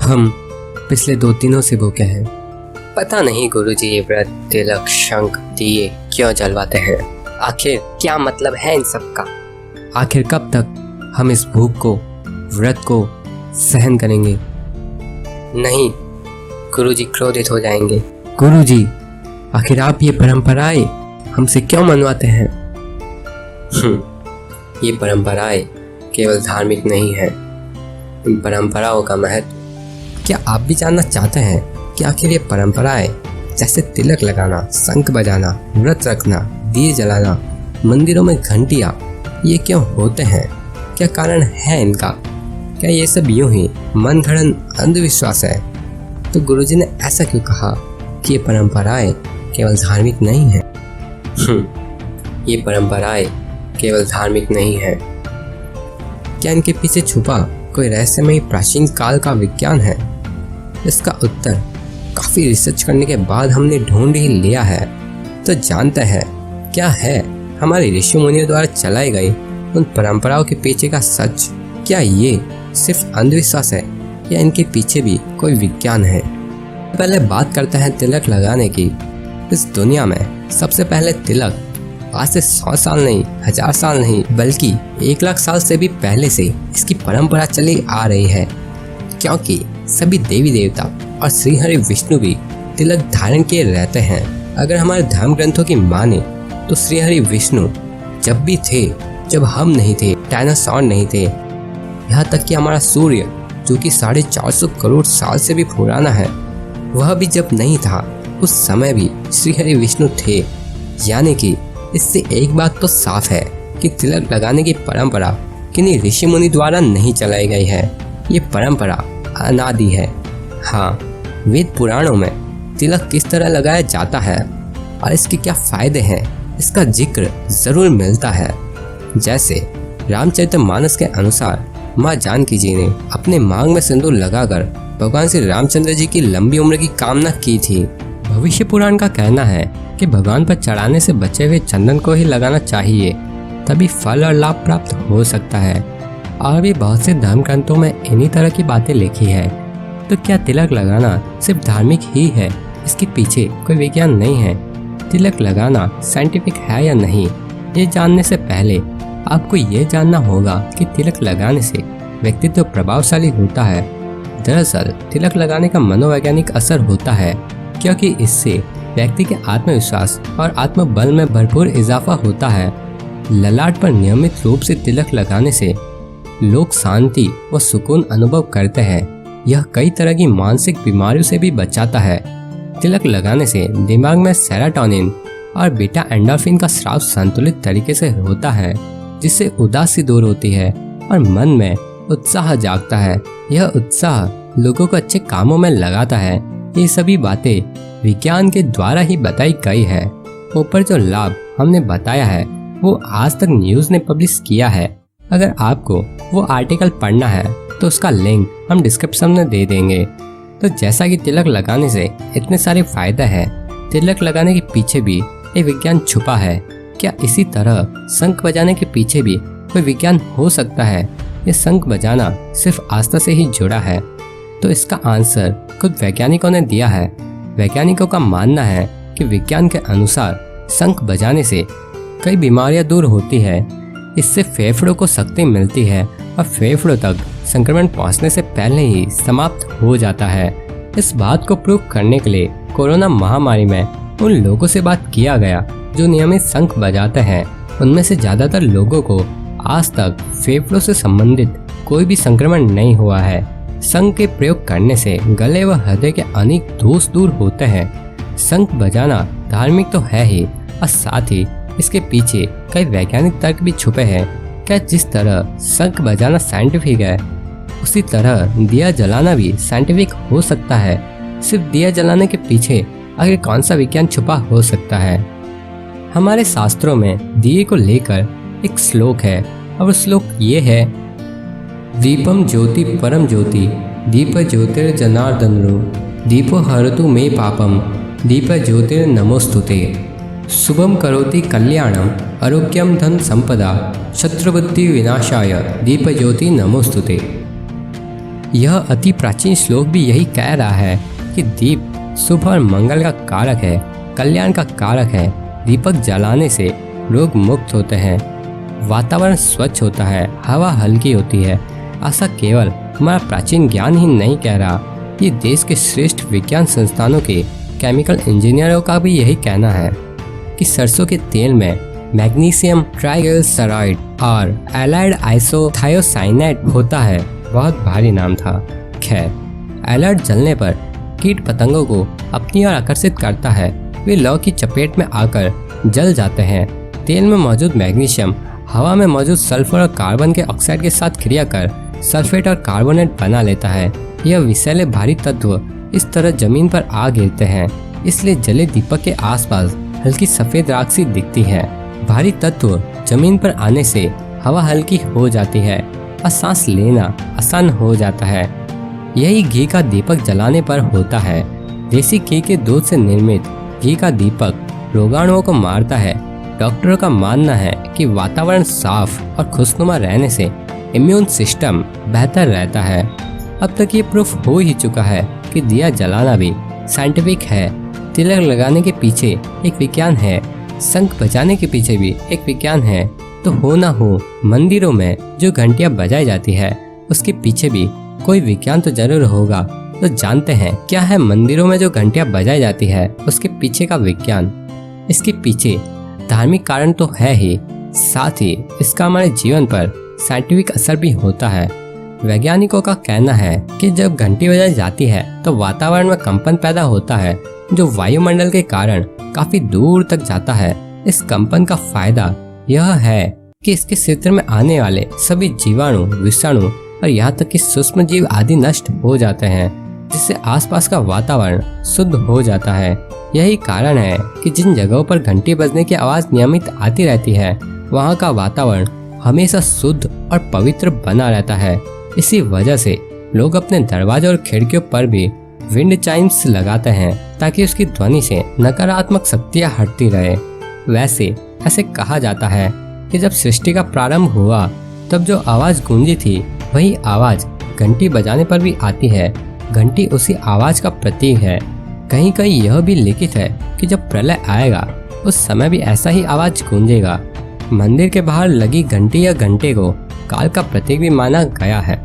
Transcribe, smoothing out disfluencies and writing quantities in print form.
हम पिछले 2 दिनों से भूखे हैं। पता नहीं गुरुजी ये व्रत, तिलक, शंख, दिए क्यों जलवाते हैं। आखिर क्या मतलब है इन सब का। आखिर कब तक हम इस भूख को, व्रत को सहन करेंगे। नहीं, गुरुजी क्रोधित हो जाएंगे। गुरुजी, आखिर आप ये परंपराएं हमसे क्यों मनवाते हैं। ये परंपराएं केवल धार्मिक नहीं है। इन परंपराओं का महत्व क्या आप भी जानना चाहते हैं कि आखिर ये परंपराएं जैसे तिलक लगाना, शंख बजाना, व्रत रखना, दिए जलाना, मंदिरों में घंटियां, ये क्यों होते हैं। क्या कारण है इनका। क्या ये सब यूं ही मन गढ़ंत अंधविश्वास है। तो गुरुजी ने ऐसा क्यों कहा कि ये परंपराएं केवल धार्मिक नहीं है। ये परंपराएं केवल धार्मिक नहीं है। क्या इनके पीछे छुपा कोई रहस्यमयी प्राचीन काल का विज्ञान है। इसका उत्तर काफी रिसर्च करने के बाद हमने ढूंढ ही लिया है। तो जानते हैं क्या है हमारे ऋषि मुनियों द्वारा चलाई गई उन परंपराओं के पीछे का सच। क्या ये सिर्फ अंधविश्वास है या इनके पीछे भी कोई विज्ञान है। पहले बात करते हैं तिलक लगाने की। इस दुनिया में सबसे पहले तिलक आज से 100 साल नहीं, 1000 साल नहीं, बल्कि 1 लाख साल से भी पहले से इसकी परंपरा चली आ रही है। क्योंकि सभी देवी देवता और श्री हरि विष्णु भी तिलक धारण किए रहते हैं। अगर हमारे धर्म ग्रंथों की माने तो श्री हरि विष्णु जब भी थे, जब हम नहीं थे, डायनासोर नहीं थे, यहाँ तक कि हमारा सूर्य जो कि 450 करोड़ साल से भी पुराना है, वह भी जब नहीं था, उस समय भी श्री हरि विष्णु थे। यानी कि इससे एक बात तो साफ है कि तिलक लगाने की परंपरा किन्हीं ऋषि मुनि द्वारा नहीं चलाई गई है। ये परंपरा अनादि है। हाँ, वेद पुराणों में तिलक किस तरह लगाया जाता है और इसके क्या फायदे हैं, इसका जिक्र जरूर मिलता है। जैसे रामचरितमानस के अनुसार माँ जानकी जी ने अपने मांग में सिंदूर लगाकर भगवान श्री रामचंद्र जी की लंबी उम्र की कामना की थी। भविष्य पुराण का कहना है कि भगवान पर चढ़ाने से बचे हुए चंदन को ही लगाना चाहिए, तभी फल और लाभ प्राप्त हो सकता है। और भी बहुत से धर्म ग्रंथों में इन्हीं तरह की बातें लिखी है। तो क्या तिलक लगाना सिर्फ धार्मिक ही है, इसके पीछे कोई विज्ञान नहीं है। तिलक लगाना साइंटिफिक है या नहीं, ये जानने से पहले आपको ये जानना होगा कि तिलक लगाने से व्यक्तित्व प्रभावशाली होता है। दरअसल तिलक लगाने का मनोवैज्ञानिक असर होता है, क्योंकि इससे व्यक्ति के आत्मविश्वास और आत्मबल में भरपूर इजाफा होता है। ललाट पर नियमित रूप से तिलक लगाने से लोग शांति व सुकून अनुभव करते हैं। यह कई तरह की मानसिक बीमारियों से भी बचाता है। तिलक लगाने से दिमाग में सेरोटोनिन और बीटा एंडोर्फिन का स्राव संतुलित तरीके से होता है, जिससे उदासी दूर होती है और मन में उत्साह जागता है। यह उत्साह लोगों को अच्छे कामों में लगाता है। ये सभी बातें विज्ञान के द्वारा ही बताई गई है। ऊपर जो लाभ हमने बताया है वो आज तक न्यूज़ ने पब्लिश किया है। अगर आपको वो आर्टिकल पढ़ना है तो उसका लिंक हम डिस्क्रिप्शन में दे देंगे। तो जैसा कि तिलक लगाने से इतने सारे फायदे हैं, तिलक लगाने के पीछे भी एक विज्ञान छुपा है। क्या इसी तरह शंख बजाने के पीछे भी कोई विज्ञान हो सकता है। ये शंख बजाना सिर्फ आस्था से ही जुड़ा है। तो इसका आंसर खुद वैज्ञानिकों ने दिया है। वैज्ञानिकों का मानना है कि विज्ञान के अनुसार शंख बजाने से कई बीमारियां दूर होती है। इससे फेफड़ों को शक्ति मिलती है और फेफड़ों तक संक्रमण पहुंचने से पहले ही समाप्त हो जाता है। इस बात को प्रूव करने के लिए कोरोना महामारी में उन लोगों से बात किया गया जो नियमित शंख बजाते हैं। उनमें से ज्यादातर लोगों को आज तक फेफड़ों से संबंधित कोई भी संक्रमण नहीं हुआ है। शंख के प्रयोग करने से गले व हृदय के अनेक दोष दूर होते हैं। शंख बजाना धार्मिक तो है ही और साथ ही इसके पीछे कई वैज्ञानिक तर्क भी छुपे हैं। क्या जिस तरह शंख बजाना साइंटिफिक है, उसी तरह दिया जलाना भी साइंटिफिक हो सकता है। सिर्फ दिया जलाने के पीछे आगे कौन सा विज्ञान छुपा हो सकता है। हमारे शास्त्रों में दिए को लेकर एक श्लोक है और वो श्लोक ये है, दीपम ज्योति परम ज्योति दीप ज्योतिर्जनार्दनो दीपो हरतु मे पापम दीप ज्योतिर्नमोस्तुते शुभम करोति कल्याणम आरोग्यम धन संपदा शत्रुबुद्धि विनाशाय दीप ज्योति नमोस्तुते। यह अति प्राचीन श्लोक भी यही कह रहा है कि दीप शुभ और मंगल का कारक है, कल्याण का कारक है। दीपक जलाने से रोग मुक्त होते हैं, वातावरण स्वच्छ होता है, हवा हल्की होती है। ऐसा केवल हमारा प्राचीन ज्ञान ही नहीं कह रहा, ये देश के श्रेष्ठ विज्ञान संस्थानों के केमिकल इंजीनियरों का भी यही कहना है कि सरसों के तेल में मैग्नीशियम ट्राइग्लिसराइड और एलाइड आइसोथायोसाइनेट होता है। बहुत भारी नाम था। खैर, एलाइड जलने पर कीट पतंगों को अपनी ओर आकर्षित करता है, वे लौ की चपेट में आकर जल जाते हैं। तेल में मौजूद मैग्नीशियम हवा में मौजूद सल्फर और कार्बन के ऑक्साइड के साथ क्रिया कर सल्फेट और कार्बोनेट बना लेता है। यह विषैले भारी तत्व इस तरह जमीन पर आ गिरते हैं, इसलिए जले दीपक के आसपास हल्की सफेद राख सी दिखती है। भारी तत्व जमीन पर आने से हवा हल्की हो जाती है और सांस लेना आसान हो जाता है। यही घी का दीपक जलाने पर होता है। देसी घी के दूध से निर्मित घी का दीपक रोगाणुओं को मारता है। डॉक्टरों का मानना है कि वातावरण साफ और खुशनुमा रहने से इम्यून सिस्टम बेहतर रहता है। अब तक ये प्रूफ हो ही चुका है कि दिया जलाना भी साइंटिफिक है। तिलक लगाने के पीछे एक विज्ञान है, शंख बजाने के पीछे भी एक विज्ञान है। तो हो ना हो, मंदिरों में जो घंटियां बजाई जाती है उसके पीछे भी कोई विज्ञान तो जरूर होगा। तो जानते हैं क्या है मंदिरों में जो घंटियां बजाई जाती है उसके पीछे का विज्ञान। इसके पीछे धार्मिक कारण तो है ही, साथ ही इसका हमारे जीवन पर साइंटिफिक असर भी होता है। वैज्ञानिकों का कहना है कि जब घंटी बजाई जाती है तो वातावरण में कंपन पैदा होता है जो वायुमंडल के कारण काफी दूर तक जाता है। इस कंपन का फायदा यह है कि इसके क्षेत्र में आने वाले सभी जीवाणु, विषाणु और यहाँ तक कि सूक्ष्म जीव आदि नष्ट हो जाते हैं, जिससे आसपास का वातावरण शुद्ध हो जाता है। यही कारण है कि जिन जगहों पर घंटी बजने की आवाज नियमित आती रहती है वहाँ का वातावरण हमेशा शुद्ध और पवित्र बना रहता है। इसी वजह से लोग अपने दरवाजे और खिड़कियों पर भी विंड चाइम्स लगाते हैं ताकि उसकी ध्वनि से नकारात्मक शक्तियाँ हटती रहे। वैसे ऐसे कहा जाता है कि जब सृष्टि का प्रारंभ हुआ तब जो आवाज गूंजी थी वही आवाज घंटी बजाने पर भी आती है। घंटी उसी आवाज का प्रतीक है। कहीं कहीं यह भी लिखित है कि जब प्रलय आएगा उस समय भी ऐसा ही आवाज गूंजेगा। मंदिर के बाहर लगी घंटी या घंटे को काल का प्रतीक भी माना गया है।